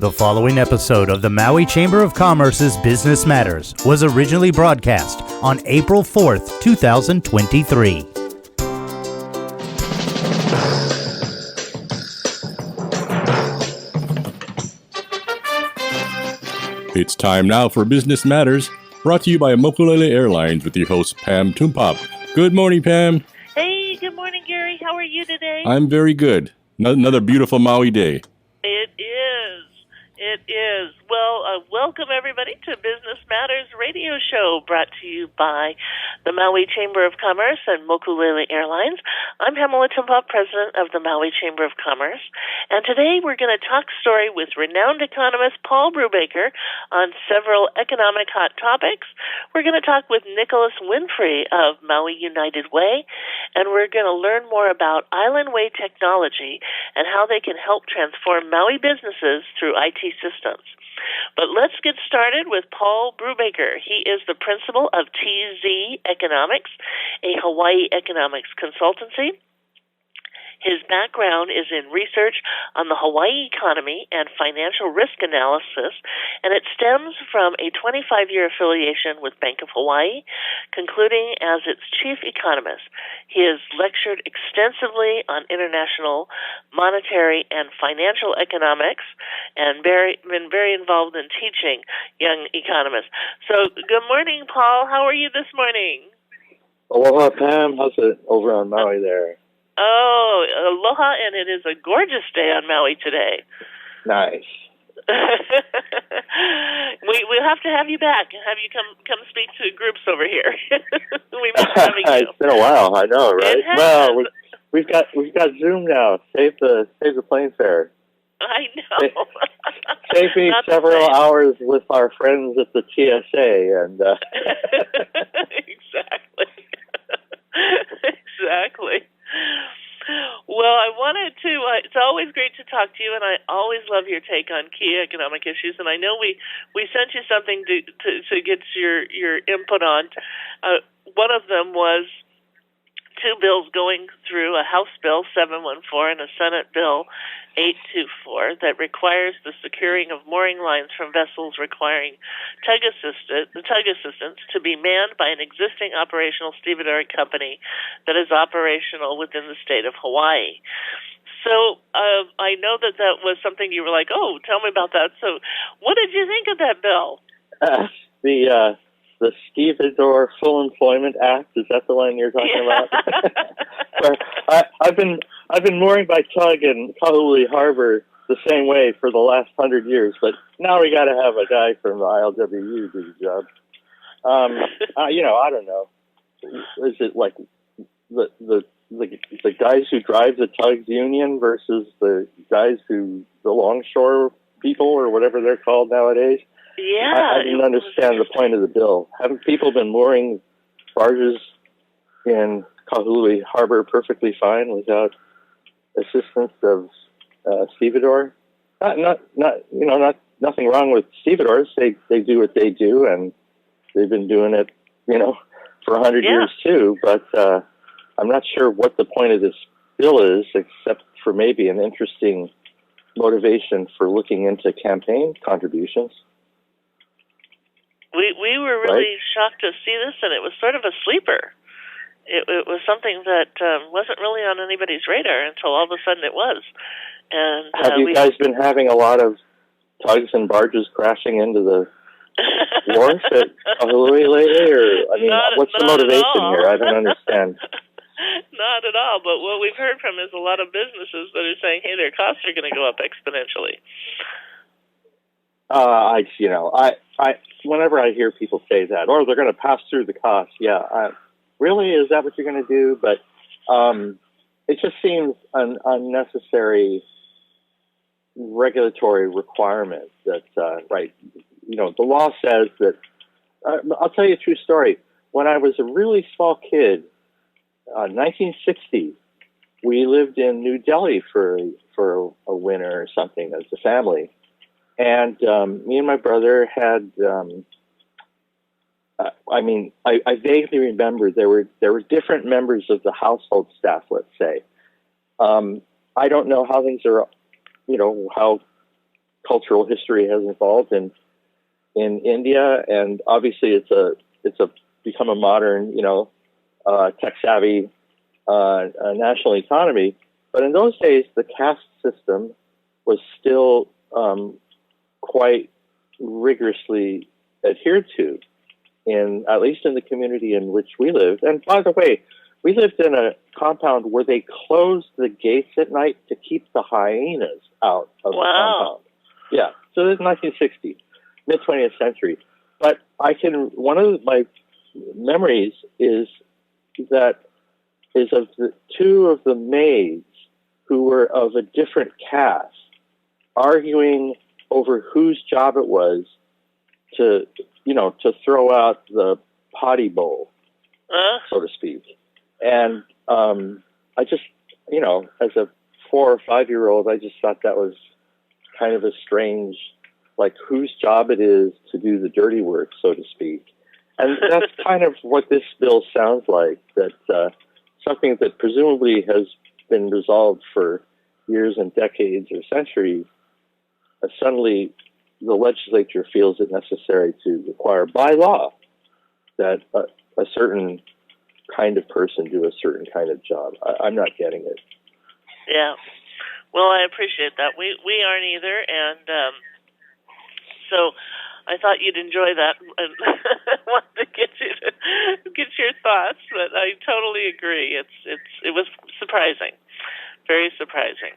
The following episode of the Maui Chamber of Commerce's Business Matters was originally broadcast on April 4th, 2023. It's time now for Business Matters, brought to you by Mokulele Airlines with your host, Pam Tumpop. Good morning, Pam. Hey, good morning, Gary. How are you today? I'm very good. Another beautiful Maui day. It is. It is. Well, welcome everybody to Business Matters radio show brought to you by the Maui Chamber of Commerce and Mokulele Airlines. I'm Pamela Tumpop, president of the Maui Chamber of Commerce, and today we're going to talk story with renowned economist Paul Brewbaker on several economic hot topics. We're going to talk with Nicholas Winfrey of Maui United Way, and we're going to learn more about Island Way technology and how they can help transform Maui businesses through IT systems. But let's get started with Paul Brewbaker. He is the principal of TZ Economics, a Hawaii economics consultancy. His background is in research on the Hawaii economy and financial risk analysis, and it stems from a 25-year affiliation with Bank of Hawaii, concluding as its chief economist. He has lectured extensively on international monetary and financial economics and been very involved in teaching young economists. So, good morning, Paul. How are you this morning? Aloha, Pam. How's it over on Maui there? Oh, aloha, and it is a gorgeous day on Maui today. Nice. We'll have to have you back and have you come speak to groups over here. We miss having you. It's been a while, I know, right? It has. Well, we've got Zoom now. Save the plane fare. I know. Save me several hours with our friends at the TSA, and exactly. Exactly. Well, I wanted to, it's always great to talk to you, and I always love your take on key economic issues, and I know we sent you something to get your input on. One of them was two bills going through, a House Bill 714 and a Senate Bill 824 that requires the securing of mooring lines from vessels requiring tug assistance to be manned by an existing operational stevedore company that is operational within the state of Hawaii. So I know that was something you were like, oh, tell me about that. So what did you think of that bill? The Stevedore Full Employment Act, is that the one you're talking about? I've been mooring by tug in Kahului Harbor the same way for the last 100 years, but now we got to have a guy from the ILWU do the job. I don't know. Is it like the guys who drive the tugs union versus the guys the longshore people or whatever they're called nowadays? Yeah, I didn't understand the point of the bill. Haven't people been mooring barges in Kahului Harbor perfectly fine without assistance of stevedore? Nothing wrong with stevedores. They do what they do, and they've been doing it, for 100 years too. But I'm not sure what the point of this bill is, except for maybe an interesting motivation for looking into campaign contributions. We were really shocked to see this, and it was sort of a sleeper. It was something that wasn't really on anybody's radar until all of a sudden it was. And have you guys been having a lot of tugs and barges crashing into the wharf at Kahului lately? Or what's the motivation here? I don't understand. Not at all. But what we've heard from is a lot of businesses that are saying, "Hey, their costs are going to go up exponentially." Whenever I hear people say that, or they're going to pass through the cost, really, is that what you're going to do? But it just seems an unnecessary regulatory requirement that, the law says that, I'll tell you a true story. When I was a really small kid, 1960, we lived in New Delhi for a winter or something as a family. And me and my brother had, I vaguely remember there were different members of the household staff, let's say. I don't know how things are, how cultural history has evolved in India, and obviously it's become a modern, tech savvy national economy. But in those days, the caste system was still quite rigorously adhered to, at least in the community in which we lived. And by the way, we lived in a compound where they closed the gates at night to keep the hyenas out of the compound. Yeah, so this is 1960, mid 20th century. But one of my memories is of the two of the maids who were of a different caste arguing over whose job it was to throw out the potty bowl, so to speak. And I just, as a 4 or 5 year old, I just thought that was kind of a strange, like, whose job it is to do the dirty work, so to speak. And that's kind of what this bill sounds like, that something that presumably has been resolved for years and decades or centuries, suddenly the legislature feels it necessary to require by law that a certain kind of person do a certain kind of job. I'm not getting it. Yeah. Well, I appreciate that. We aren't either, and so I thought you'd enjoy that and wanted to get your thoughts, but I totally agree. It was surprising, very surprising.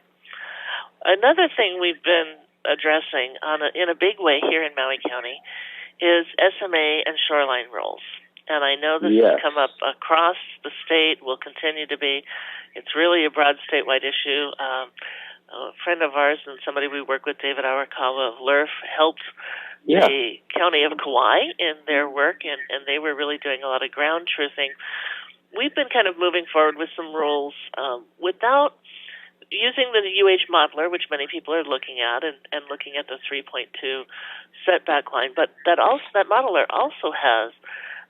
Another thing we've been addressing in a big way here in Maui County is SMA and shoreline rules. And I know this has come up across the state, will continue to be. It's really a broad statewide issue. A friend of ours and somebody we work with, David Arakawa of LERF, helped the county of Kauai in their work, and they were really doing a lot of ground truthing. We've been kind of moving forward with some rules without using the UH modeler, which many people are looking at, and looking at the 3.2 setback line. But that modeler also has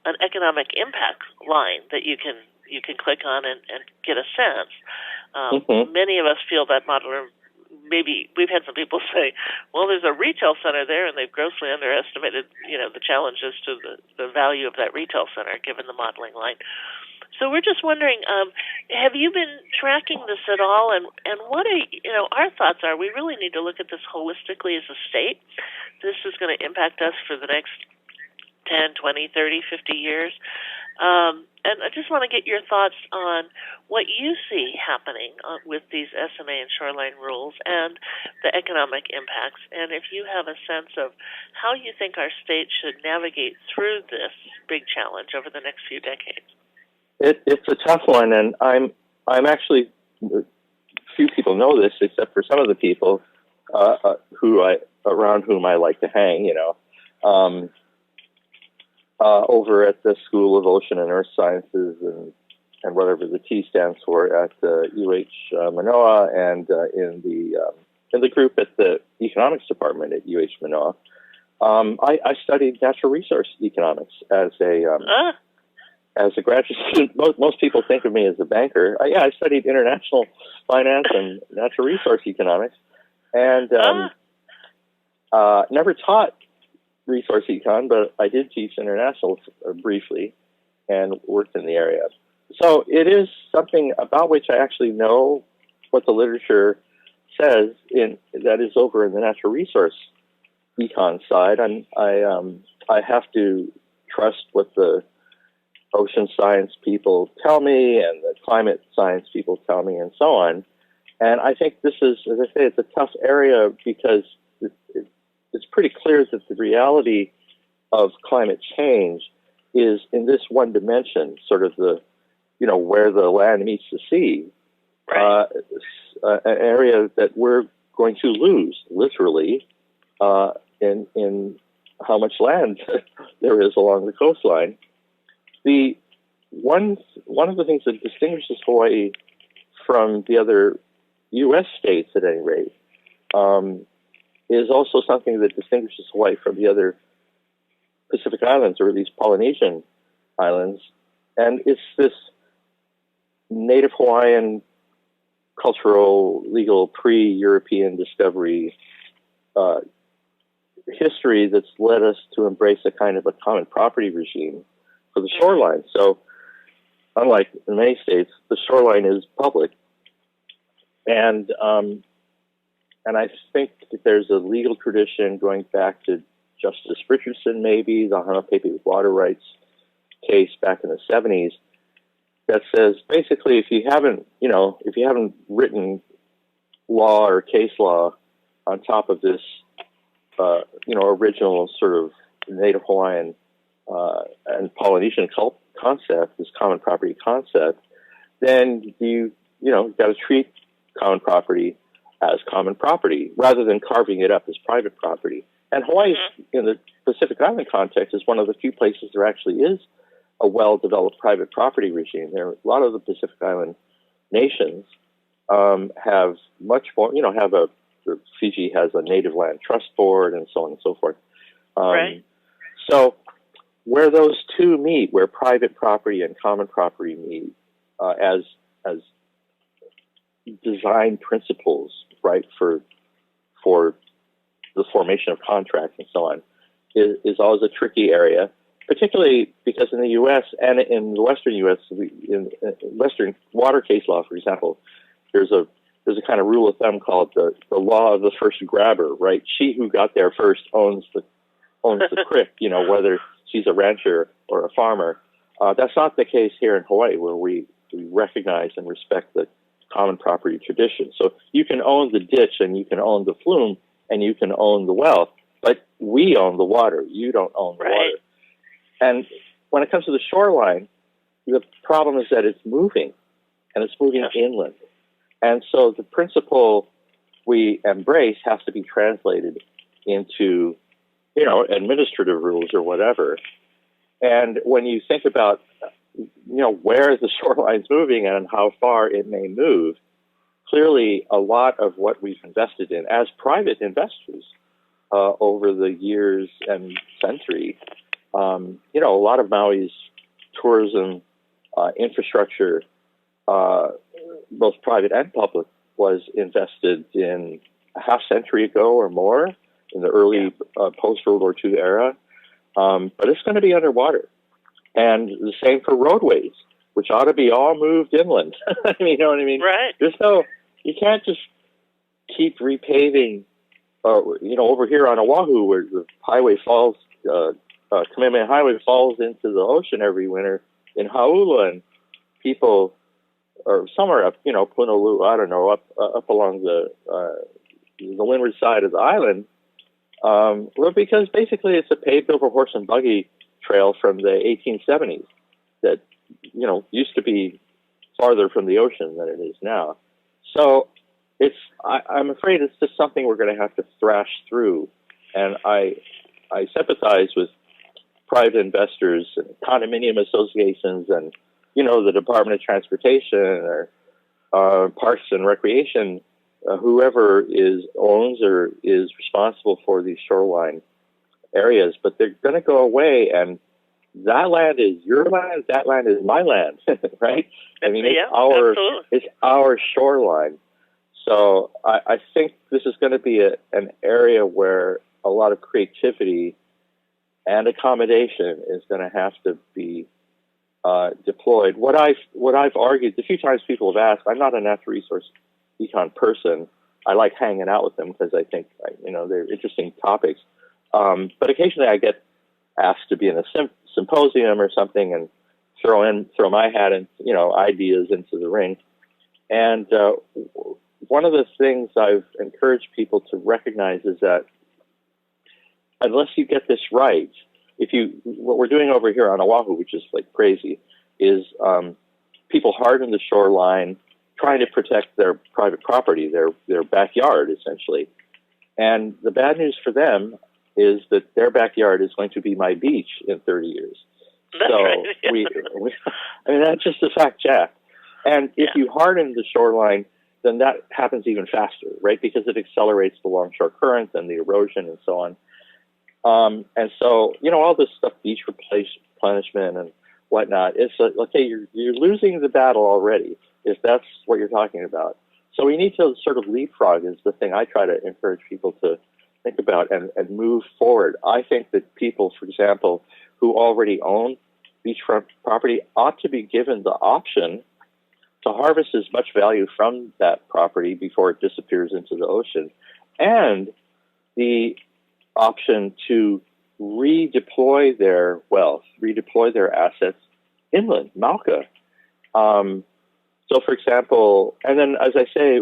an economic impact line that you can click on and get a sense. Many of us feel that modeler. Maybe we've had some people say, well, there's a retail center there, and they've grossly underestimated, the challenges to the value of that retail center given the modeling line. So we're just wondering, have you been tracking this at all? And what our thoughts are, we really need to look at this holistically as a state. This is going to impact us for the next 10, 20, 30, 50 years. And I just want to get your thoughts on what you see happening with these SMA and shoreline rules and the economic impacts, and if you have a sense of how you think our state should navigate through this big challenge over the next few decades. It's a tough one, and I'm actually, few people know this except for some of the people around whom I like to hang, over at the School of Ocean and Earth Sciences and whatever the T stands for at UH Manoa, and in the group at the Economics Department at UH Manoa. I studied natural resource economics as a graduate student. Most people think of me as a banker. I studied international finance and natural resource economics, and never taught resource econ, but I did teach international briefly and worked in the area. So it is something about which I actually know what the literature says that is over in the natural resource econ side. I have to trust what the ocean science people tell me and the climate science people tell me and so on. And I think this is, as I say, it's a tough area because it's pretty clear that the reality of climate change is in this one dimension, sort of where the land meets the sea, an area that we're going to lose, literally, in how much land there is along the coastline. One of the things that distinguishes Hawaii from the other U.S. states, at any rate, is also something that distinguishes Hawaii from the other Pacific Islands, or at least Polynesian islands, and it's this Native Hawaiian cultural, legal, pre-European discovery history that's led us to embrace a kind of a common property regime for the shoreline. So, unlike in many states, the shoreline is public, and I think that there's a legal tradition going back to Justice Richardson, maybe the Hanapepe water rights case back in the 70s, that says basically if you haven't written law or case law on top of this, original sort of Native Hawaiian and Polynesian concept, this common property concept, then you got to treat common property as common property rather than carving it up as private property. And Hawaii, in the Pacific Island context, is one of the few places there actually is a well-developed private property regime. There, a lot of the Pacific Island nations have much more, Fiji has a native land trust board and so on and so forth. Right. So where those two meet, where private property and common property meet as design principles, right, for the formation of contracts and so on, is always a tricky area, particularly because in the U.S. and in the Western U.S., in Western water case law, for example, there's a kind of rule of thumb called the law of the first grabber, right? She who got there first owns the creek, whether she's a rancher or a farmer. That's not the case here in Hawaii, where we recognize and respect the common property tradition. So you can own the ditch and you can own the flume and you can own the well, but we own the water. You don't own the water. And when it comes to the shoreline, the problem is that it's moving, and it's moving inland. And so the principle we embrace has to be translated into, administrative rules or whatever. And when you think about, where the shoreline's moving and how far it may move, clearly a lot of what we've invested in as private investors over the years and century, a lot of Maui's tourism infrastructure, both private and public, was invested in a half century ago or more in the early post-World War II era. But it's going to be underwater. And the same for roadways, which ought to be all moved inland. You know what I mean? Right. You can't just keep repaving, over here on Oahu where the highway falls, Kamehameha Highway falls into the ocean every winter in Hauula, and people, or somewhere up, Punaluu, I don't know, up along the windward side of the island, well, because basically it's a paved over horse and buggy trail from the 1870s that, used to be farther from the ocean than it is now. So I'm afraid it's just something we're going to have to thrash through. And I sympathize with private investors and condominium associations and, the Department of Transportation or Parks and Recreation, whoever owns or is responsible for these shoreline areas, but they're going to go away, and that land is your land, that land is my land, right? I mean, it's our shoreline. So I think this is going to be an area where a lot of creativity and accommodation is going to have to be deployed. What I've argued, the few times people have asked, I'm not a natural resource econ person. I like hanging out with them because I think, they're interesting topics. But occasionally I get asked to be in a symposium or something and throw my hat and, ideas into the ring. And one of the things I've encouraged people to recognize is that unless you get this right, what we're doing over here on Oahu, which is like crazy, is people harden the shoreline, trying to protect their private property, their backyard, essentially. And the bad news for them is that their backyard is going to be my beach in 30 years. That's so right. That's just a fact, Jack. And if you harden the shoreline, then that happens even faster, right? Because it accelerates the longshore current and the erosion and so on. And so, all this stuff, beach replenishment and whatnot, it's okay, you're losing the battle already, if that's what you're talking about. So we need to sort of leapfrog is the thing I try to encourage people to think about and move forward. I think that people, for example, who already own beachfront property ought to be given the option to harvest as much value from that property before it disappears into the ocean, and the option to redeploy their wealth, redeploy their assets inland, Mauka. So, for example, and then, as I say,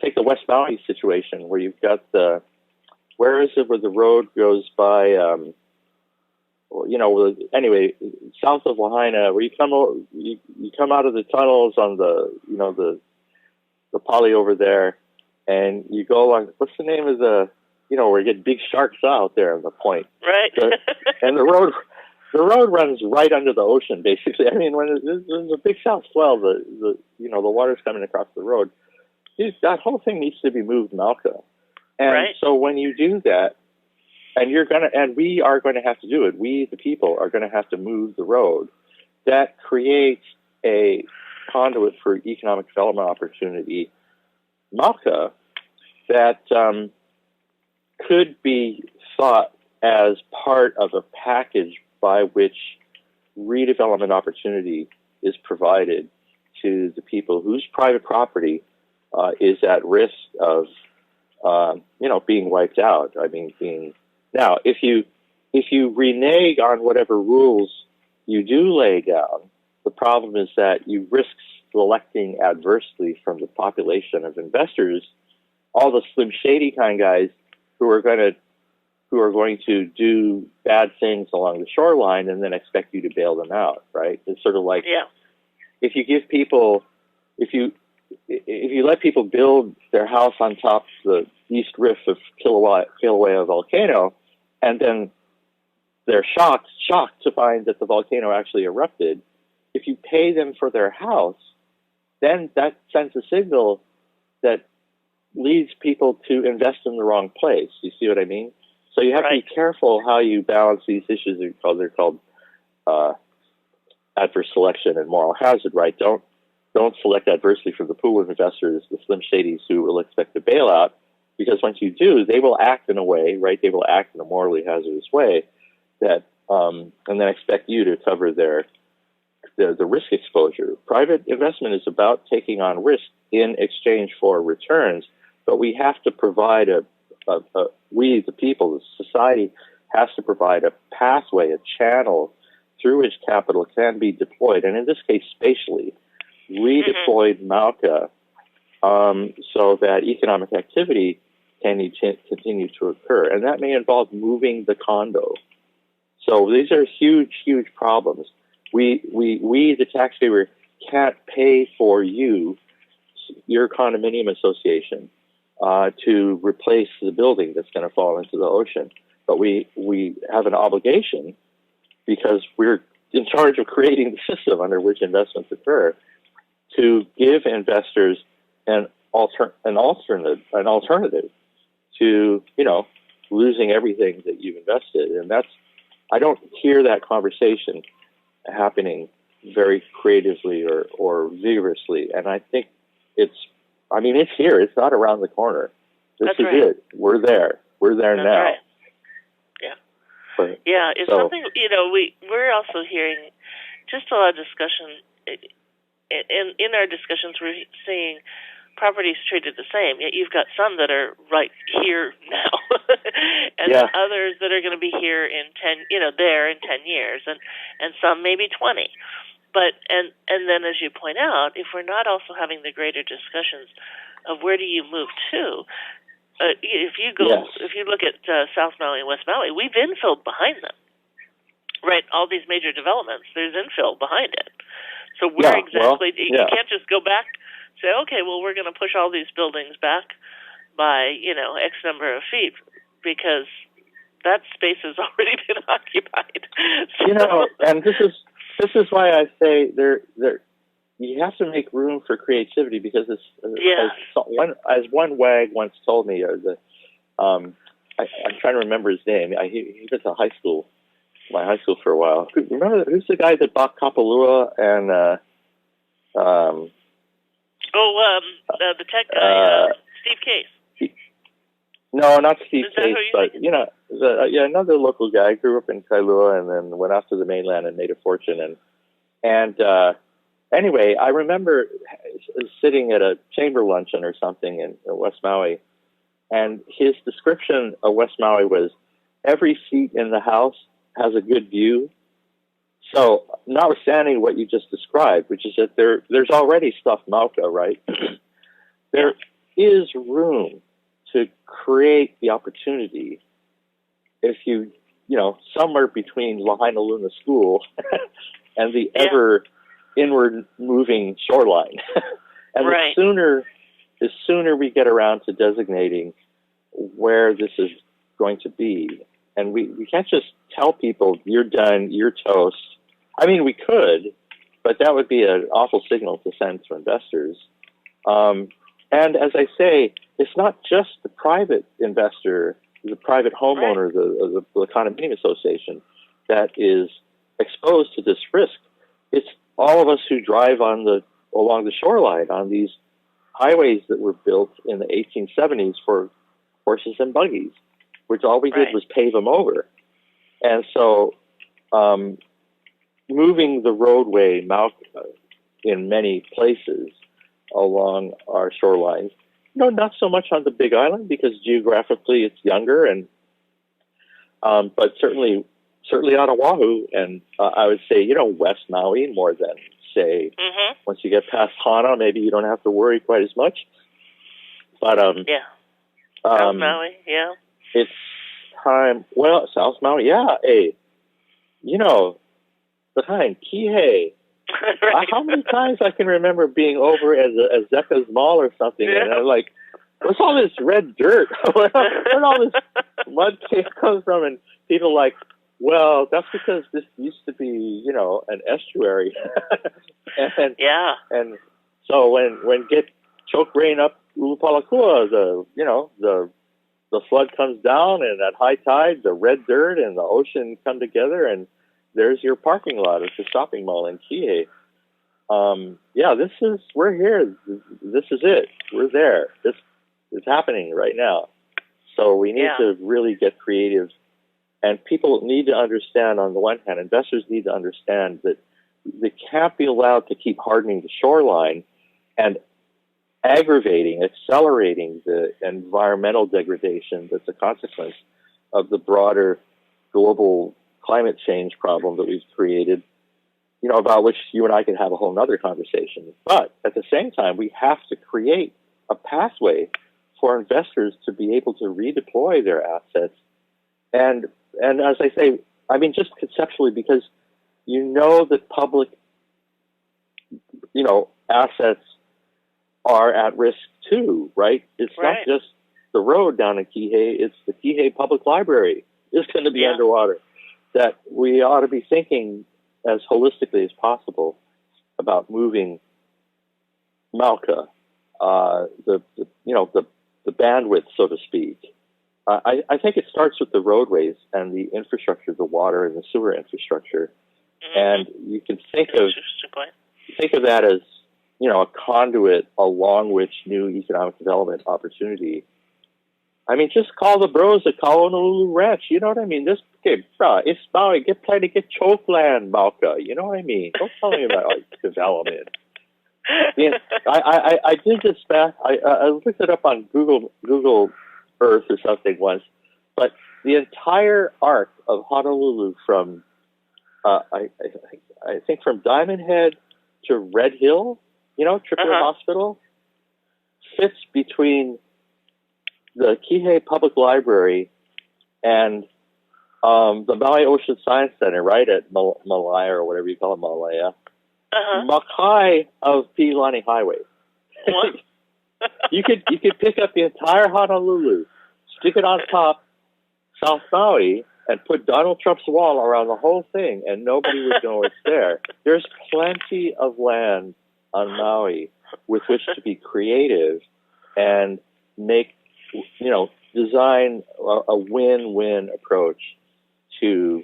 take the West Maui situation where you've got where is it where the road goes by, anyway, south of Lahaina, where you come out of the tunnels on the poly over there, and you go along, what's the name of where you get big sharks out there on the point. Right. And the road runs right under the ocean, basically. I mean, when there's a big south swell, the water's coming across the road. That whole thing needs to be moved, Malka. And right. So when you do that, and we are going to have to do it, we, the people, are going to have to move the road, that creates a conduit for economic development opportunity, Malka, that could be thought as part of a package by which redevelopment opportunity is provided to the people whose private property is at risk of, being wiped out. I mean, now, if you renege on whatever rules you do lay down, the problem is that you risk selecting adversely from the population of investors all the Slim Shady kind guys who are going to do bad things along the shoreline and then expect you to bail them out, right? It's sort of like, if you let people build their house on top of the east rift of Kilauea volcano, and then they're shocked to find that the volcano actually erupted, if you pay them for their house, then that sends a signal that leads people to invest in the wrong place. You see what I mean? So you have to be careful how you balance these issues. They're called adverse selection and moral hazard, right? Don't select adversely from the pool of investors, the Slim Shadys who will expect a bailout, because once you do, they will act in a way, right? They will act in a morally hazardous way that, and then expect you to cover the risk exposure. Private investment is about taking on risk in exchange for returns, but we have to provide we, the people, the society, has to provide a pathway, a channel through which capital can be deployed, and in this case, spatially, redeployed Mauka, so that economic activity can continue to occur. And that may involve moving the condo. So these are huge, huge problems. We the taxpayer, can't pay for your condominium association to replace the building that's going to fall into the ocean. But we have an obligation, because we're in charge of creating the system under which investments occur, to give investors an alternative to, losing everything that you've invested. And I don't hear that conversation happening very creatively or vigorously. And I think it's here. It's not around the corner. This is it. We're there. We're there That's now. Right. Yeah. It's something, we're also hearing just a lot of discussion. In our discussions, we're seeing properties treated the same. Yet you've got some that are right here now, and then others that are going to be here in 10 years, and some maybe 20. But and then, as you point out, if we're not also having the greater discussions of where do you move to, if you look at South Maui and West Maui, we've infilled behind them. Right, all these major developments, there's infill behind it. So you can't just go back, say, okay, well, we're going to push all these buildings back by, X number of feet, because that space has already been occupied. And this is why I say you have to make room for creativity, because as one wag once told me, I'm trying to remember his name. He was my high school for a while. Remember, who's the guy that bought Kapalua and the tech guy, Steve Case. No, not Steve Is that Case, who but another local guy. Grew up in Kailua and then went off to the mainland and made a fortune. And anyway, I remember sitting at a chamber luncheon or something in West Maui, and his description of West Maui was every seat in the house has a good view. So, notwithstanding what you just described, which is that there's already stuffed Mauka, right? There is room to create the opportunity if somewhere between Lahaina Luna School and the ever inward moving shoreline. And the sooner we get around to designating where this is going to be, and we can't just tell people, you're done, you're toast. I mean, we could, but that would be an awful signal to send to investors. And as I say, it's not just the private investor, the private homeowner, the condominium association that is exposed to this risk. It's all of us who drive along the shoreline on these highways that were built in the 1870s for horses and buggies, which all we did was pave them over. And so moving the roadway in many places along our shorelines, not so much on the Big Island because geographically it's younger, and but certainly on Oahu, and I would say West Maui more than say once you get past Hana, maybe you don't have to worry quite as much. But South Maui, it's time. Well, South Maui, behind Kihei. How many times I can remember being over at Zeka's Mall or something, and I'm like, what's all this red dirt? Where all this mud comes from? And people like, well, that's because this used to be, an estuary. And so when get choke rain up Ulupalakua, the flood comes down, and at high tide, the red dirt and the ocean come together, and there's your parking lot at the shopping mall in Kihei. We're here. This is it. We're there. This is happening right now. So we need to really get creative. And people need to understand, on the one hand, investors need to understand that they can't be allowed to keep hardening the shoreline and accelerating the environmental degradation that's a consequence of the broader global climate change problem that we've created, about which you and I could have a whole other conversation. But at the same time, we have to create a pathway for investors to be able to redeploy their assets. And as I say, I mean, just conceptually, because that public, assets are at risk too, right? It's not just the road down in Kihei, it's the Kihei Public Library is going to be underwater. That we ought to be thinking as holistically as possible about moving Mauka, the bandwidth, so to speak. I think it starts with the roadways and the infrastructure, the water and the sewer infrastructure, and you can think of that as a conduit along which new economic development opportunity. I mean, just call the bros at Honolulu Ranch. You know what I mean? It's Maui. Try to get choke land, Mauka. You know what I mean? Don't tell me about development. I did this math. I looked it up on Google Earth or something once, but the entire arc of Honolulu from I think from Diamond Head to Red Hill, Tripler Hospital, fits between the Kihei Public Library and the Maui Ocean Science Center, right at Malaya or whatever you call it, Malaya. Makai of Piilani Highway. What? You could pick up the entire Honolulu, stick it on top South Maui, and put Donald Trump's wall around the whole thing, and nobody would know it's there. There's plenty of land on Maui with which to be creative and make, design a win-win approach to.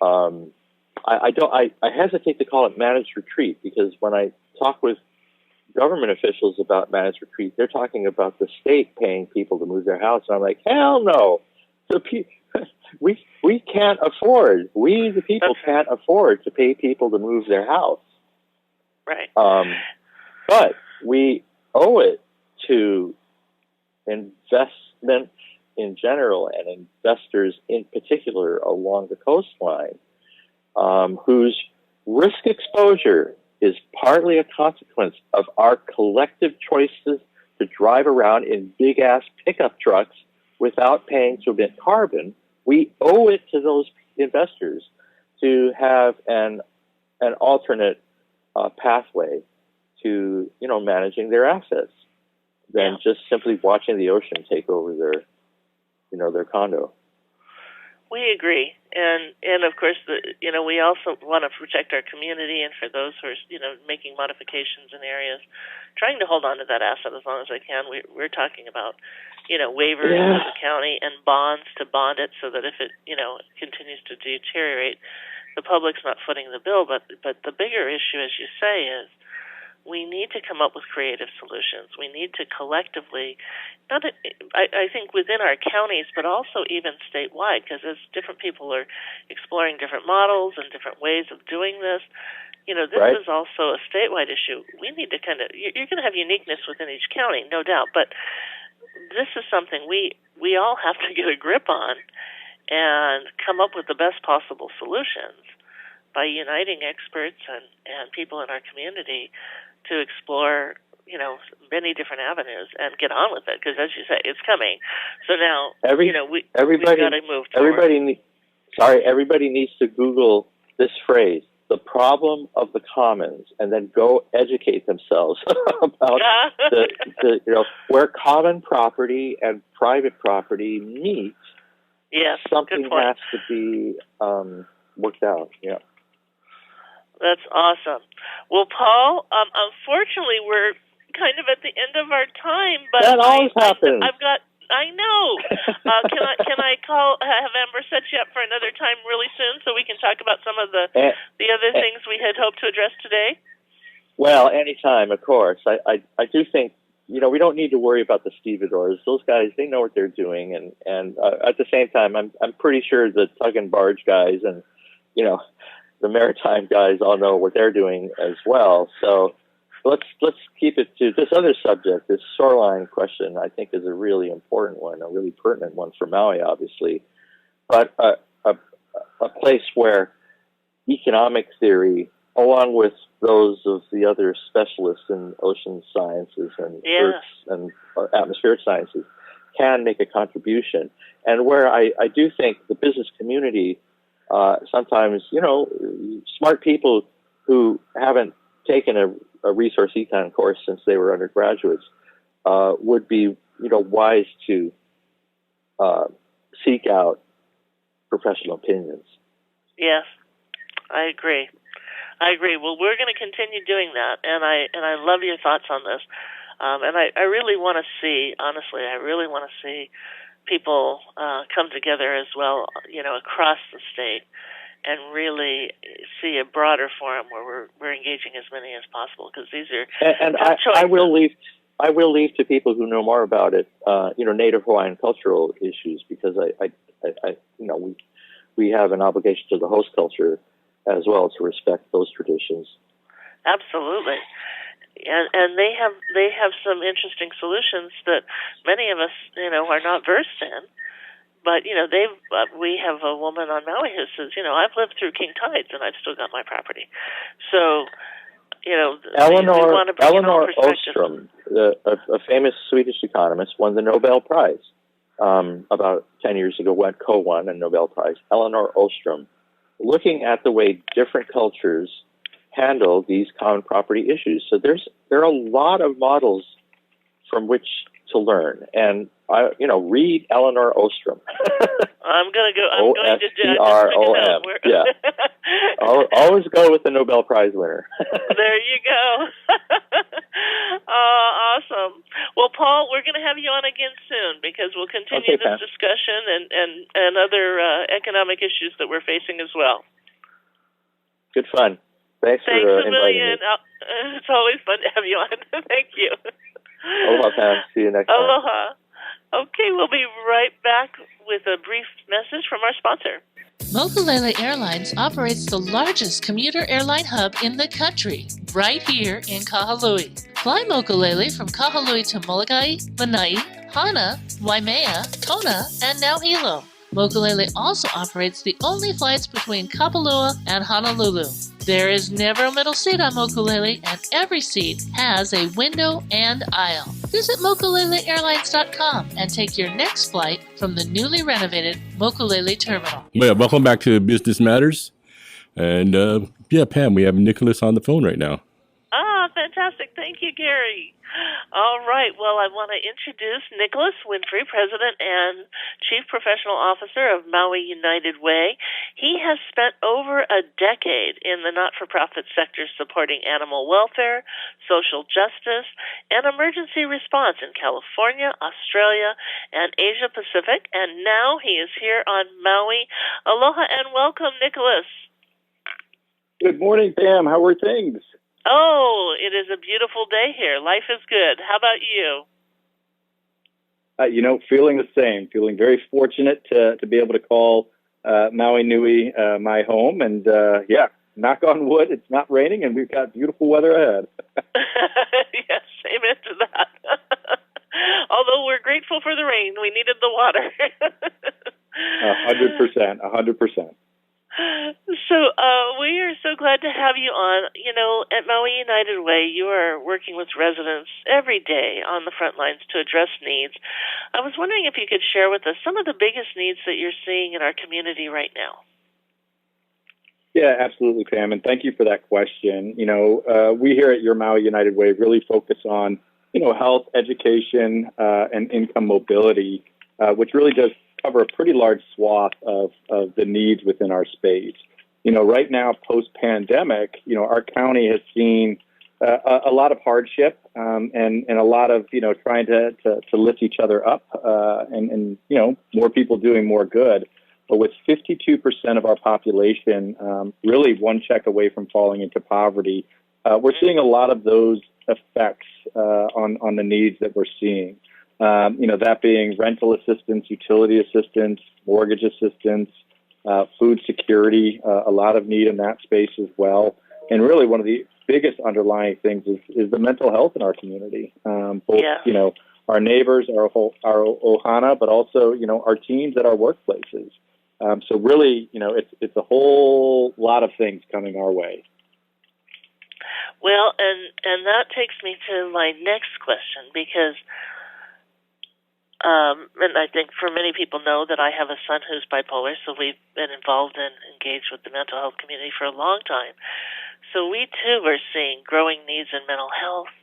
I hesitate to call it managed retreat, because when I talk with government officials about managed retreat, they're talking about the state paying people to move their house. And I'm like, hell no. We can't afford, we the people can't afford to pay people to move their house. Right. But we owe it to investments in general and investors in particular along the coastline, whose risk exposure is partly a consequence of our collective choices to drive around in big-ass pickup trucks without paying to emit carbon. We owe it to those investors to have an alternate pathway to, managing their assets than just simply watching the ocean take over their condo. We agree, and of course, we also want to protect our community, and for those who are, making modifications in areas, trying to hold on to that asset as long as they can. We're talking about, waivers to the county and bonds to bond it, so that if it, continues to deteriorate, the public's not footing the bill. But the bigger issue, as you say, is we need to come up with creative solutions. We need to collectively, I think within our counties, but also even statewide, because as different people are exploring different models and different ways of doing this, this is also a statewide issue. We need to you're going to have uniqueness within each county, no doubt, but this is something we all have to get a grip on and come up with the best possible solutions by uniting experts and people in our community to explore, many different avenues and get on with it. Because as you say, it's coming. So now, we've got to move forward. Everybody needs to Google this phrase, the problem of the commons, and then go educate themselves about where common property and private property meet. Yes, something has to be worked out. Yeah. That's awesome. Well, Paul, unfortunately, we're kind of at the end of our time, but that always happens. I know. Can I have Amber set you up for another time really soon so we can talk about some of the other things we had hoped to address today? Well, anytime, of course. I do think we don't need to worry about the stevedores. Those guys, they know what they're doing, and at the same time, I'm pretty sure the tug and barge guys and the maritime guys all know what they're doing as well. So let's keep it to this other subject. This shoreline question, I think, is a really important one, a really pertinent one for Maui, obviously, but a place where economic theory, along with those of the other specialists in ocean sciences and earth and atmospheric sciences, can make a contribution, and where I do think the business community. Sometimes, smart people who haven't taken a resource econ course since they were undergraduates would be, wise to seek out professional opinions. Yes, I agree. Well, we're going to continue doing that, and I love your thoughts on this. And I really want to see, honestly, people come together as well, across the state, and really see a broader forum where we're engaging as many as possible, because these are I will leave to people who know more about it, Native Hawaiian cultural issues, because we have an obligation to the host culture as well to respect those traditions. Absolutely. And they have some interesting solutions that many of us, are not versed in. But, we have a woman on Maui who says, I've lived through king tides and I've still got my property. So, Eleanor Ostrom, a famous Swedish economist, won the Nobel Prize about 10 years ago, co-won a Nobel Prize. Eleanor Ostrom, looking at the way different cultures handle these common property issues. So there are a lot of models from which to learn, and read Eleanor Ostrom. I'm going to go. Ostrom. Yeah. Always go with the Nobel Prize winner. There you go. Awesome. Well, Paul, we're going to have you on again soon, because we'll continue this discussion and other economic issues that we're facing as well. Good fun. Thanks a inviting million. me. It's always fun to have you on. Thank you. Aloha, Pam. See you next time. Aloha. Okay, we'll be right back with a brief message from our sponsor. Mokulele Airlines operates the largest commuter airline hub in the country, right here in Kahului. Fly Mokulele from Kahului to Molokai, Lanai, Hana, Waimea, Kona, and now Hilo. Mokulele also operates the only flights between Kapalua and Honolulu. There is never a middle seat on Mokulele, and every seat has a window and aisle. Visit mokuleleairlines.com and take your next flight from the newly renovated Mokulele Terminal. Yeah, welcome back to Business Matters. And Pam, we have Nicholas on the phone right now. Fantastic. Thank you, Gary. All right. Well, I want to introduce Nicholas Winfrey, President and Chief Professional Officer of Maui United Way. He has spent over a decade in the not-for-profit sector supporting animal welfare, social justice, and emergency response in California, Australia, and Asia Pacific. And now he is here on Maui. Aloha and welcome, Nicholas. Good morning, Pam. How are things? Oh, it is a beautiful day here. Life is good. How about you? Feeling the same. Feeling very fortunate to be able to call Maui Nui my home. And, knock on wood, it's not raining, and we've got beautiful weather ahead. Yes, amen to that. Although we're grateful for the rain. We needed the water. 100%, 100%. So we are so glad to have you on. At Maui United Way, you are working with residents every day on the front lines to address needs. I was wondering if you could share with us some of the biggest needs that you're seeing in our community right now. Yeah, absolutely, Pam, and thank you for that question. We here at Your Maui United Way really focus on, health, education, and income mobility, which really does cover a pretty large swath of the needs within our space. Right now, post-pandemic, our county has seen a lot of hardship and a lot of, trying to lift each other up and more people doing more good. But with 52% of our population really one check away from falling into poverty, we're seeing a lot of those effects on the needs that we're seeing. That being rental assistance, utility assistance, mortgage assistance, food security, a lot of need in that space as well. And really one of the biggest underlying things is the mental health in our community. Both, our neighbors, our ohana, but also, our teams at our workplaces. So really, it's a whole lot of things coming our way. Well, and that takes me to my next question, because and I think for many people know that I have a son who's bipolar, so we've been involved and engaged with the mental health community for a long time. So we, too, are seeing growing needs in mental health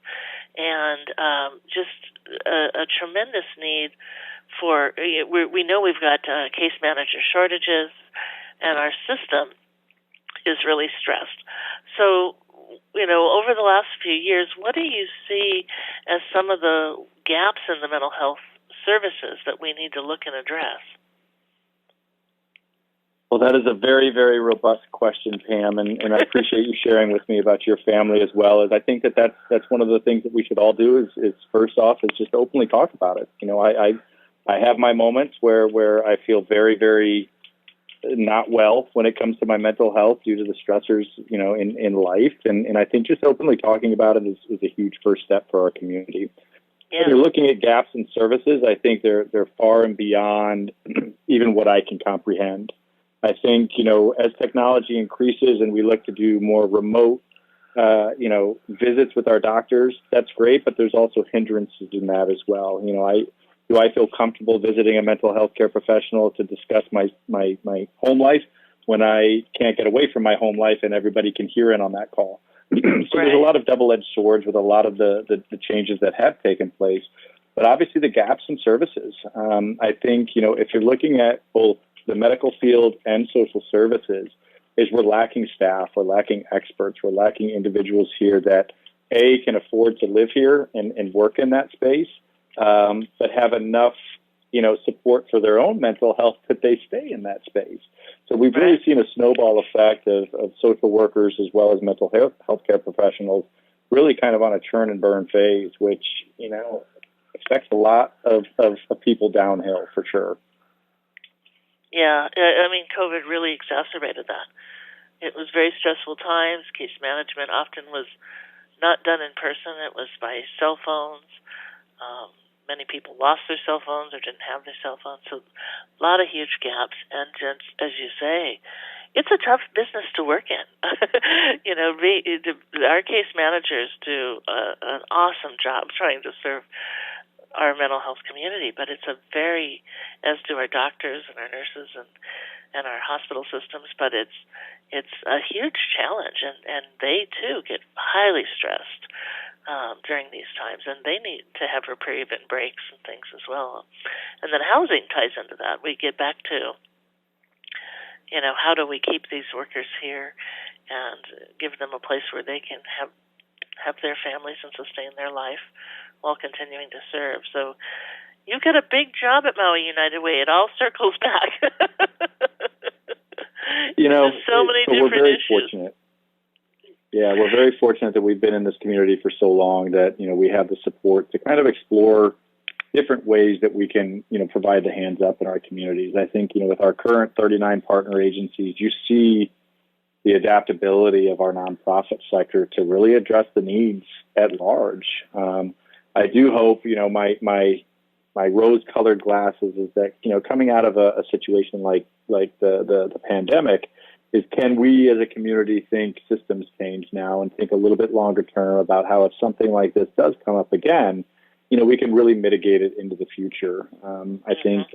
and just a tremendous need for, we know we've got case manager shortages, and our system is really stressed. So, over the last few years, what do you see as some of the gaps in the mental health services that we need to look and address? Well, that is a very, very robust question, Pam, and I appreciate you sharing with me about your family as well. As I think that's one of the things that we should all do is first off is just openly talk about it. I have my moments where I feel very, very not well when it comes to my mental health due to the stressors, in life, and I think just openly talking about it is a huge first step for our community. Yeah. When you're looking at gaps in services, I think they're far and beyond even what I can comprehend. I think, as technology increases and we look to do more remote, visits with our doctors, that's great, but there's also hindrances in that as well. Do I feel comfortable visiting a mental health care professional to discuss my home life when I can't get away from my home life and everybody can hear in on that call? So There's a lot of double-edged swords with a lot of the changes that have taken place, but obviously the gaps in services. I think, if you're looking at both the medical field and social services, is we're lacking staff, we're lacking experts, we're lacking individuals here that, can afford to live here and work in that space, but have enough support for their own mental health, that they stay in that space. So we've really seen a snowball effect of social workers as well as mental health care professionals really kind of on a churn and burn phase, which, affects a lot of people downhill for sure. Yeah, I mean, COVID really exacerbated that. It was very stressful times. Case management often was not done in person. It was by cell phones. Many people lost their cell phones or didn't have their cell phones. So a lot of huge gaps. And just, as you say, it's a tough business to work in. Our case managers do an awesome job trying to serve our mental health community, but it's as do our doctors and our nurses and our hospital systems, but it's a huge challenge, and they too get highly stressed during these times, and they need to have reprieve and breaks and things as well. And then housing ties into that. We get back to, how do we keep these workers here and give them a place where they can have their families and sustain their life while continuing to serve. So you've got a big job at Maui United Way. It all circles back. There's so many different we're very issues. Fortunate. Yeah, we're very fortunate that we've been in this community for so long that, we have the support to kind of explore different ways that we can, provide the hands up in our communities. I think, with our current 39 partner agencies, you see the adaptability of our nonprofit sector to really address the needs at large. I do hope, my rose-colored glasses is that, coming out of a situation like the pandemic, is can we as a community think systems change now and think a little bit longer term about how if something like this does come up again, we can really mitigate it into the future. I think,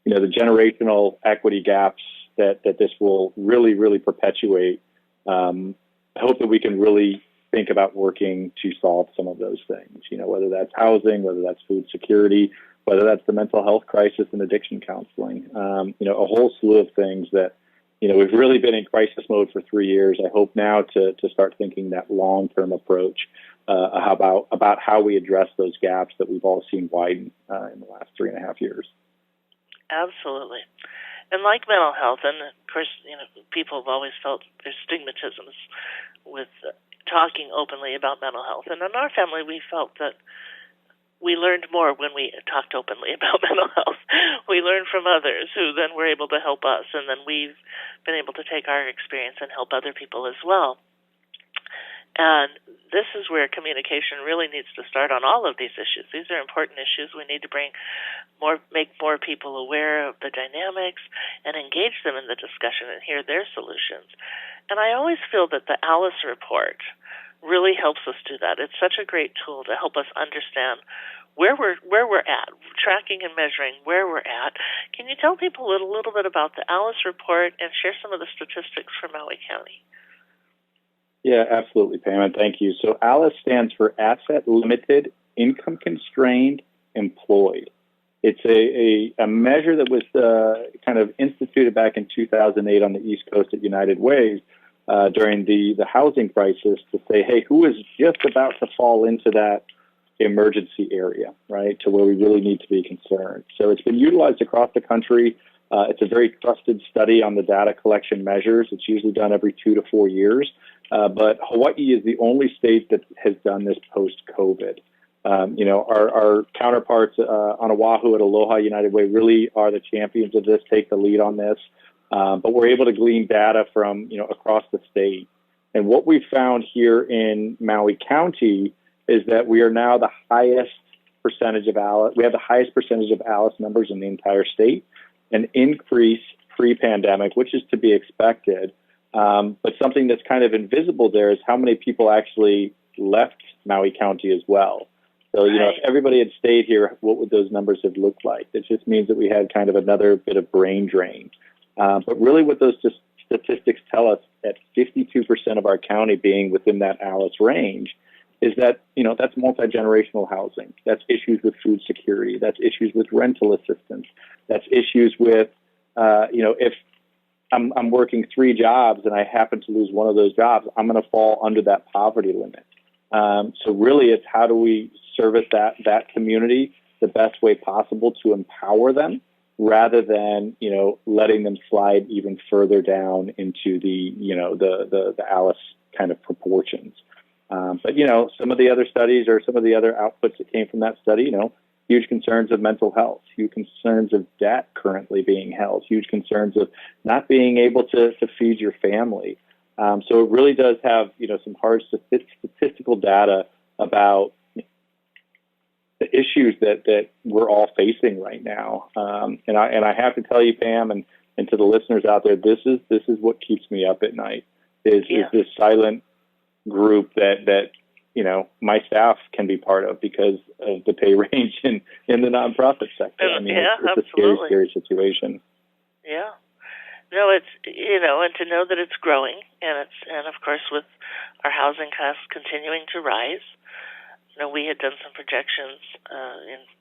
the generational equity gaps that this will really, really perpetuate. I hope that we can really think about working to solve some of those things, whether that's housing, whether that's food security, whether that's the mental health crisis and addiction counseling, a whole slew of things that, we've really been in crisis mode for 3 years. I hope now to start thinking that long-term approach about how we address those gaps that we've all seen widen in the last 3.5 years. Absolutely. And like mental health, and of course, people have always felt there's stigmatisms with talking openly about mental health. And in our family, we felt that we learned more when we talked openly about mental health. We learned from others who then were able to help us, and then we've been able to take our experience and help other people as well. And this is where communication really needs to start on all of these issues. These are important issues. We need to make more people aware of the dynamics and engage them in the discussion and hear their solutions. And I always feel that the Alice Report really helps us do that. It's such a great tool to help us understand where we're at, tracking and measuring where we're at. Can you tell people a little bit about the Alice Report and share some of the statistics from Maui County? Yeah, absolutely, Pam, and thank you. So ALICE stands for Asset Limited, Income Constrained, Employed. It's a measure that was kind of instituted back in 2008 on the East Coast at United Ways during the housing crisis to say, hey, who is just about to fall into that emergency area, right, to where we really need to be concerned. So it's been utilized across the country. It's a very trusted study on the data collection measures. It's usually done every 2 to 4 years. But Hawaii is the only state that has done this post-COVID. Our counterparts on Oahu at Aloha United Way really are the champions of this, take the lead on this. But we're able to glean data from, across the state. And what we've found here in Maui County is that we are now the highest percentage of ALICE. We have the highest percentage of ALICE members in the entire state, an increase pre-pandemic, which is to be expected. But something that's kind of invisible there is how many people actually left Maui County as well. So, if everybody had stayed here, what would those numbers have looked like? It just means that we had kind of another bit of brain drain. But really what those statistics tell us, at 52% of our county being within that ALICE range, is that, that's multi-generational housing. That's issues with food security. That's issues with rental assistance. That's issues with, if I'm working 3 jobs and I happen to lose one of those jobs, I'm going to fall under that poverty limit. So really it's how do we service that community the best way possible to empower them, rather than, letting them slide even further down into the Alice kind of proportions. But some of the other studies or some of the other outputs that came from that study, huge concerns of mental health, huge concerns of debt currently being held, huge concerns of not being able to feed your family. So it really does have, some hard statistical data about the issues that we're all facing right now. And I have to tell you, Pam, and to the listeners out there, this is what keeps me up at night is this silent group that my staff can be part of because of the pay range in the nonprofit sector. I mean, it's a scary situation. Yeah. No, it's, and to know that it's growing, and of course with our housing costs continuing to rise. We had done some projections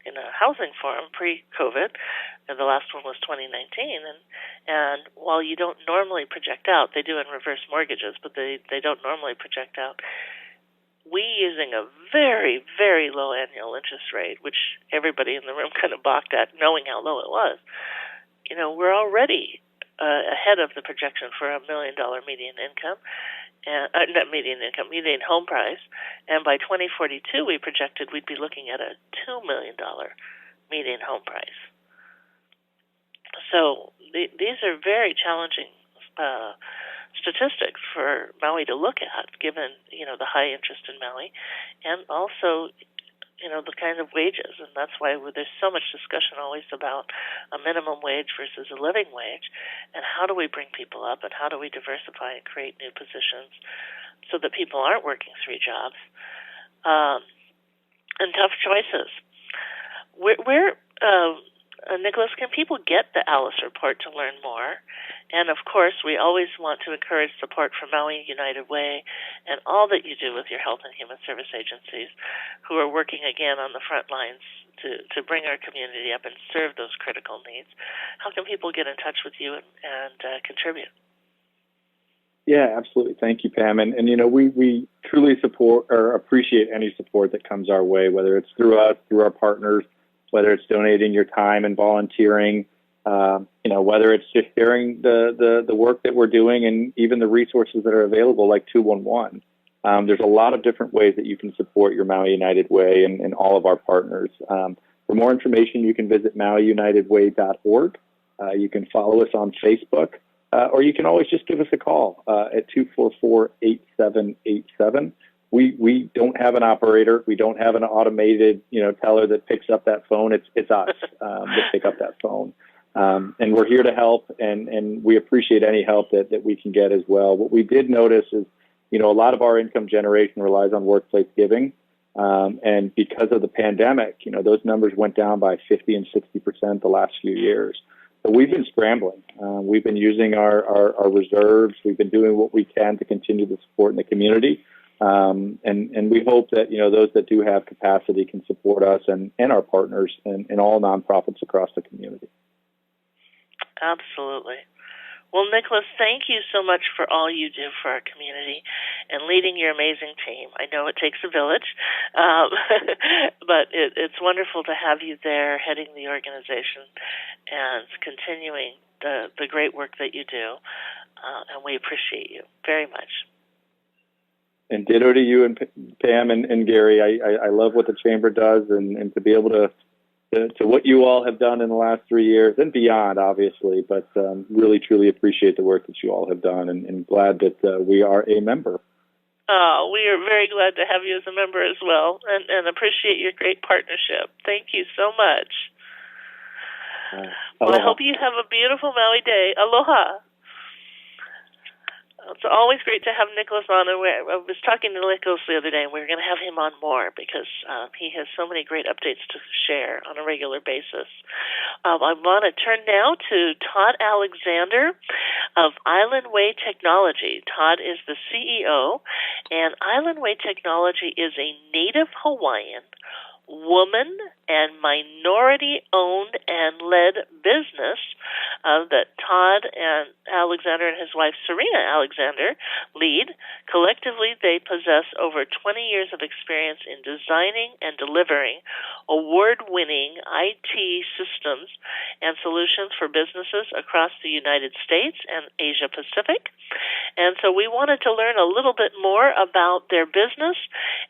in a housing forum pre-COVID, and the last one was 2019. And while you don't normally project out, they do in reverse mortgages, but they don't normally project out. We, using a very, very low annual interest rate, which everybody in the room kind of balked at, knowing how low it was, we're already ahead of the projection for $1 million median income. Not median income, median home price. And by 2042, we projected we'd be looking at a $2 million median home price. So these are very challenging statistics for Maui to look at, given, the high interest in Maui, and also, the kind of wages. And that's why there's so much discussion always about a minimum wage versus a living wage, and how do we bring people up, and how do we diversify and create new positions so that people aren't working 3 jobs. And tough choices. Nicholas, can people get the Alice Report to learn more? And, of course, we always want to encourage support from Maui United Way and all that you do with your health and human service agencies who are working, again, on the front lines to bring our community up and serve those critical needs. How can people get in touch with you and contribute? Yeah, absolutely. Thank you, Pam. And we truly support or appreciate any support that comes our way, whether it's through us, through our partners, whether it's donating your time and volunteering, whether it's just sharing the work that we're doing and even the resources that are available, like 211. There's a lot of different ways that you can support your Maui United Way and all of our partners. For more information, you can visit mauiunitedway.org. You can follow us on Facebook, or you can always just give us a call at 244-8787. We don't have an operator. We don't have an automated, teller that picks up that phone. It's us that pick up that phone. And we're here to help, and we appreciate any help that we can get as well. What we did notice is, a lot of our income generation relies on workplace giving. And because of the pandemic, those numbers went down by 50 and 60% the last few years. So we've been scrambling. We've been using our reserves. We've been doing what we can to continue to support in the community. And we hope that, those that do have capacity can support us and our partners and all nonprofits across the community. Absolutely. Well, Nicholas, thank you so much for all you do for our community and leading your amazing team. I know it takes a village, but it's wonderful to have you there heading the organization and continuing the great work that you do, and we appreciate you very much. And ditto to you and Pam and Gary. I love what the Chamber does, and to be able to what you all have done in the last 3 years and beyond, obviously, but really, truly appreciate the work that you all have done, and glad that we are a member. Oh, we are very glad to have you as a member as well, and appreciate your great partnership. Thank you so much. Well, I hope you have a beautiful Maui day. Aloha. It's always great to have Nicholas on. And I was talking to Nicholas the other day, and we were going to have him on more because he has so many great updates to share on a regular basis. I want to turn now to Todd Alexander of Island Way Technology. Todd is the CEO, and Island Way Technology is a native Hawaiian, woman and minority-owned and led business that Todd and Alexander and his wife Serena Alexander lead. Collectively, they possess over 20 years of experience in designing and delivering award-winning IT systems and solutions for businesses across the United States and Asia Pacific. And so we wanted to learn a little bit more about their business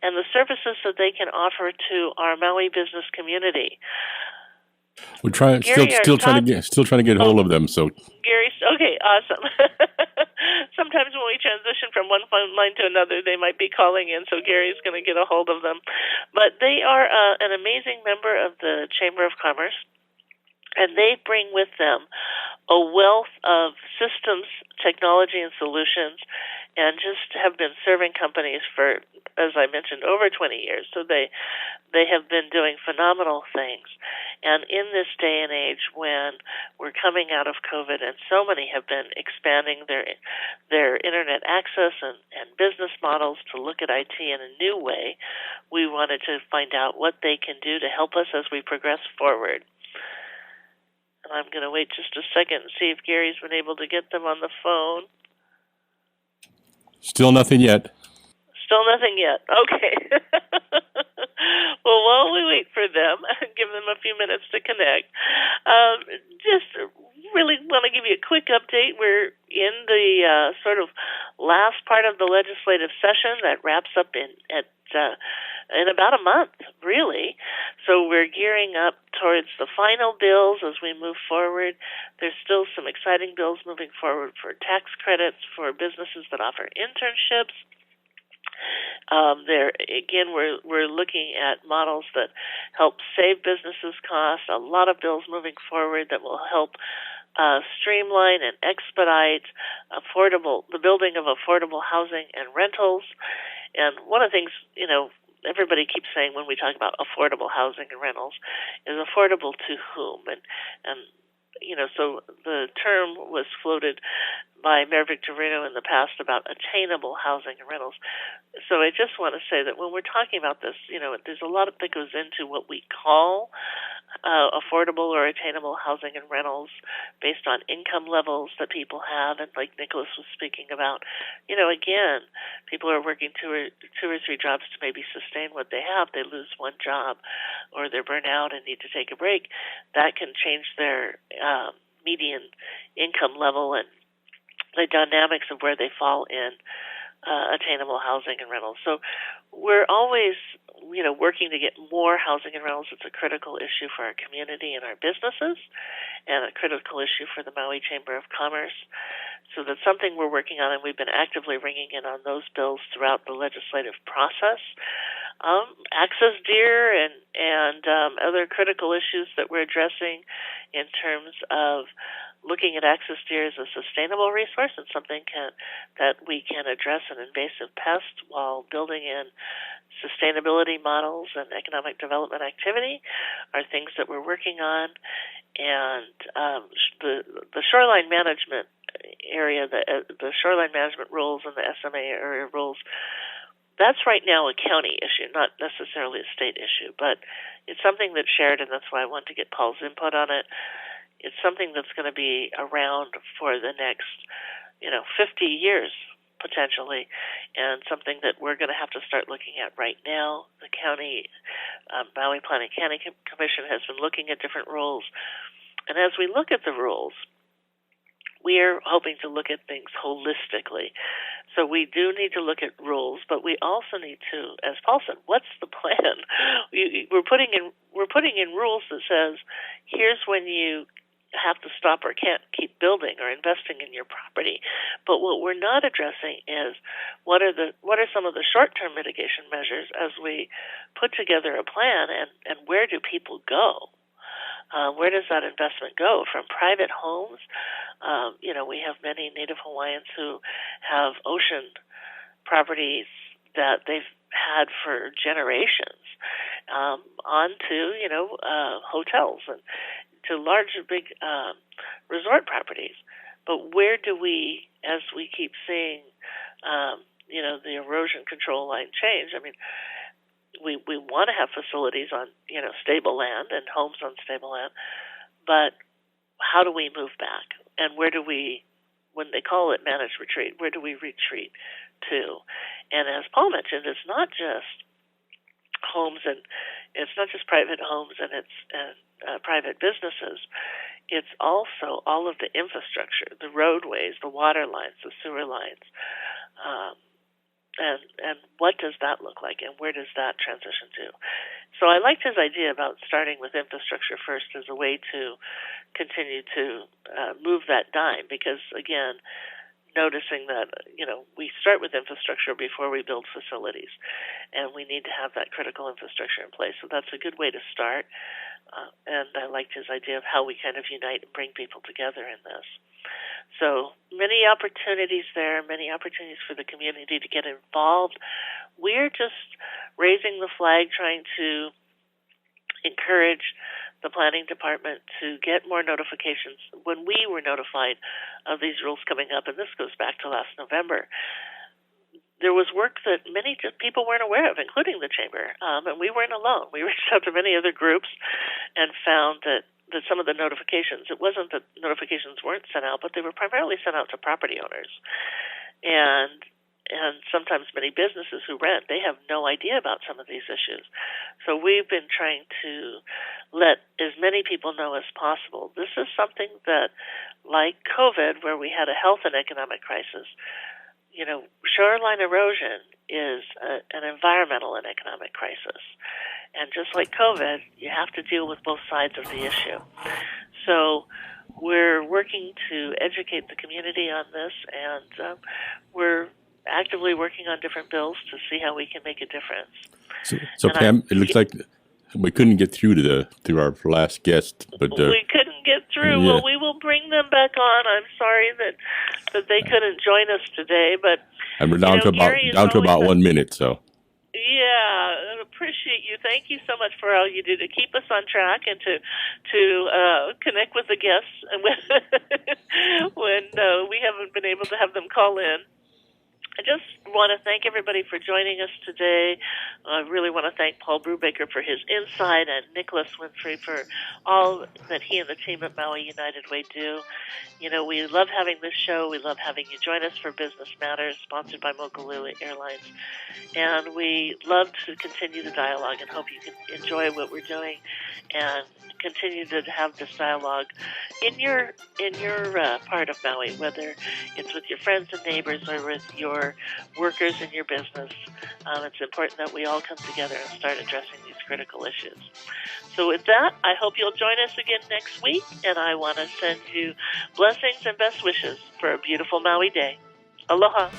and the services that they can offer to our Maui business community. We're still trying to get hold of them. So Gary, okay, awesome. Sometimes when we transition from one phone line to another, they might be calling in, so Gary's going to get a hold of them. But they are an amazing member of the Chamber of Commerce, and they bring with them a wealth of systems, technology, and solutions, and just have been serving companies for, as I mentioned, over 20 years. So they have been doing phenomenal things. And in this day and age when we're coming out of COVID and so many have been expanding their internet access and business models to look at IT in a new way, we wanted to find out what they can do to help us as we progress forward. And I'm going to wait just a second and see if Gary's been able to get them on the phone. Still nothing yet. Still nothing yet. Okay. Well, while we wait for them, give them a few minutes to connect, just really want to give you a quick update. We're in the sort of last part of the legislative session that wraps up in about a month, really. So we're gearing up towards the final bills as we move forward. There's still some exciting bills moving forward for tax credits for businesses that offer internships. We're looking at models that help save businesses costs. A lot of bills moving forward that will help streamline and expedite the building of affordable housing and rentals. And one of the things, everybody keeps saying when we talk about affordable housing and rentals is affordable to whom? And so the term was floated by Mayor Victorino in the past about attainable housing and rentals. So I just want to say that when we're talking about this, there's a lot that goes into what we call affordable or attainable housing and rentals based on income levels that people have. And like Nicholas was speaking about, again, people are working two or three jobs to maybe sustain what they have. They lose one job or they're burnt out and need to take a break. That can change their median income level and the dynamics of where they fall in attainable housing and rentals. So we're always, working to get more housing and rentals. It's a critical issue for our community and our businesses and a critical issue for the Maui Chamber of Commerce. So that's something we're working on, and we've been actively ringing in on those bills throughout the legislative process. Access deer and other critical issues that we're addressing in terms of looking at access deer as a sustainable resource and something that we can address an invasive pest while building in sustainability models and economic development activity are things that we're working on. And the shoreline management area, the shoreline management rules and the SMA area rules, that's right now a county issue, not necessarily a state issue, but it's something that's shared, and that's why I want to get Paul's input on it. It's something that's going to be around for the next, 50 years, potentially, and something that we're going to have to start looking at right now. The county, Maui Planning County Commission has been looking at different rules, and as we look at the rules, we're hoping to look at things holistically. So we do need to look at rules, but we also need to, as Paul said, what's the plan? We're putting in rules that says, here's when you have to stop or can't keep building or investing in your property. But what we're not addressing is what are some of the short-term mitigation measures as we put together a plan, and where do people go? Where does that investment go? From private homes, we have many Native Hawaiians who have ocean properties that they've had for generations, onto hotels and to large, big resort properties. But where do we, as we keep seeing, the erosion control line change? I mean, we want to have facilities on, stable land and homes on stable land, but how do we move back? And what when they call it managed retreat, where do we retreat to? And as Paul mentioned, it's not just homes, and it's not just private homes and private businesses. It's also all of the infrastructure, the roadways, the water lines, the sewer lines, and what does that look like, and where does that transition to? So I liked his idea about starting with infrastructure first as a way to continue to move that dime, because, again, noticing that, we start with infrastructure before we build facilities, and we need to have that critical infrastructure in place. So that's a good way to start, and I liked his idea of how we kind of unite and bring people together in this. So many opportunities there, many opportunities for the community to get involved. We're just raising the flag, trying to encourage the planning department to get more notifications. When we were notified of these rules coming up, and this goes back to last November, there was work that many people weren't aware of, including the Chamber, and we weren't alone. We reached out to many other groups and found that some of the notifications, it wasn't that notifications weren't sent out, but they were primarily sent out to property owners. And sometimes many businesses who rent, they have no idea about some of these issues. So we've been trying to let as many people know as possible. This is something that, like COVID, where we had a health and economic crisis, shoreline erosion is an environmental and economic crisis. And just like COVID, you have to deal with both sides of the issue. So we're working to educate the community on this, and we're actively working on different bills to see how we can make a difference. So Pam, it looks like we couldn't get through to our last guest, but we couldn't get through. Yeah. Well, we will bring them back on. I'm sorry that they couldn't join us today, but and we're down to about 1 minute. So yeah, I appreciate you. Thank you so much for all you do to keep us on track and to connect with the guests when we haven't been able to have them call in. I just want to thank everybody for joining us today. I really want to thank Paul Brewbaker for his insight and Nicholas Winfrey for all that he and the team at Maui United Way do. We love having this show. We love having you join us for Business Matters, sponsored by Mokulele Airlines. And we love to continue the dialogue and hope you can enjoy what we're doing and continue to have this dialogue in your part of Maui, whether it's with your friends and neighbors or with your workers in your business. It's important that we all come together and start addressing these critical issues. So with that, I hope you'll join us again next week, and I want to send you blessings and best wishes for a beautiful Maui day. Aloha.